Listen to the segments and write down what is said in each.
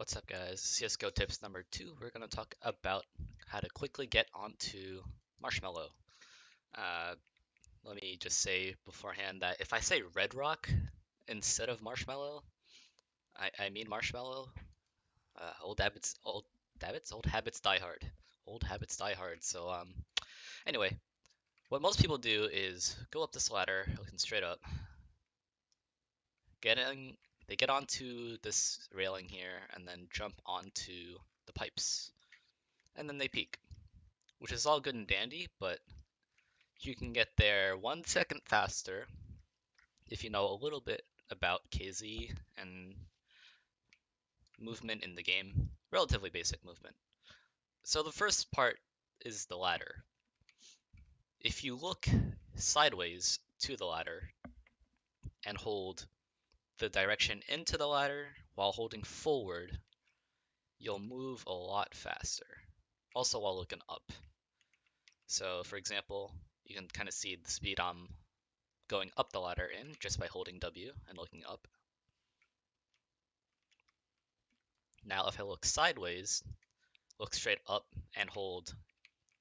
What's up, guys? CSGO tips number 2. We're going to talk about how to quickly get onto Marshmallow. Uh, Let me just say beforehand that if I say Red Rock instead of Marshmallow, I mean Marshmallow. Old habits die hard. Old habits die hard. Anyway, what most people do is go up this ladder, looking straight up, getting they get onto this railing here, and then jump onto the pipes, and then they peek, which is all good and dandy, but you can get there 1 second faster if you know a little bit about KZ and movement in the game. Relatively basic movement. So the first part is the ladder. If you look sideways to the ladder and hold the direction into the ladder while holding forward, you'll move a lot faster. Also while looking up. So for example, you can kind of see the speed I'm going up the ladder in just by holding W and looking up. Now if I look sideways, look straight up and hold,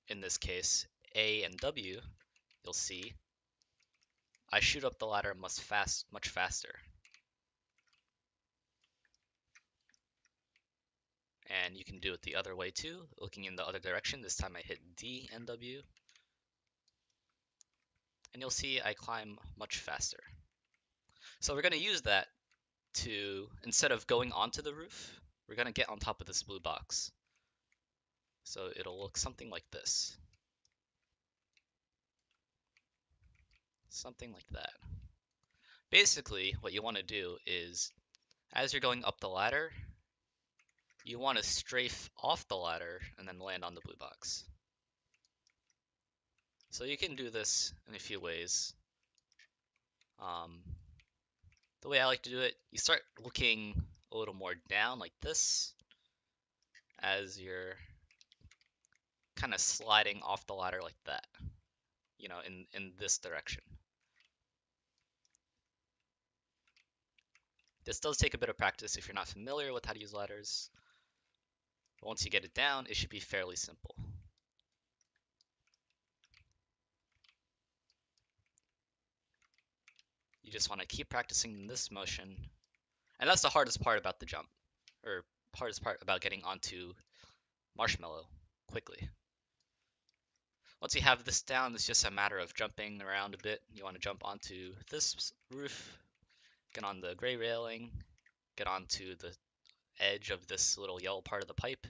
in this case, A and W, you'll see I shoot up the ladder much faster. And you can do it the other way too, looking in the other direction. This time I hit D and W. And you'll see I climb much faster. So we're going to use that to, instead of going onto the roof, we're going to get on top of this blue box. So it'll look something like this. Something like that. Basically, what you want to do is, as you're going up the ladder, you want to strafe off the ladder and then land on the blue box. So you can do this in a few ways. The way I like to do it, you start looking a little more down like this as you're kind of sliding off the ladder like that, you know, in this direction. This does take a bit of practice if you're not familiar with how to use ladders. But once you get it down, it should be fairly simple. You just want to keep practicing this motion. And that's the hardest part about the jump, or hardest part about getting onto Marshmallow quickly. Once you have this down, it's just a matter of jumping around a bit. You want to jump onto this roof, get on the gray railing, get onto the edge of this little yellow part of the pipe,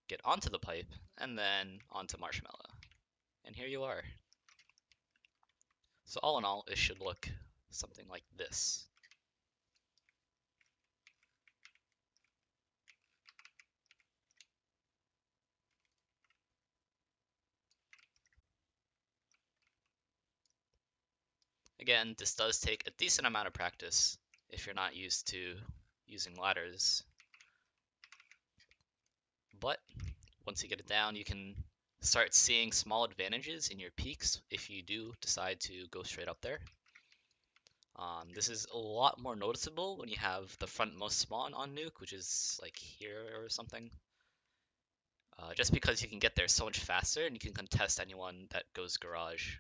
get onto the pipe, and then onto Marshmallow. And here you are. So all in all, it should look something like this. Again, this does take a decent amount of practice if you're not used to using ladders. But once you get it down, you can start seeing small advantages in your peaks if you do decide to go straight up there. This is a lot more noticeable when you have the frontmost spawn on Nuke, which is like here or something. Just because you can get there so much faster and you can contest anyone that goes garage.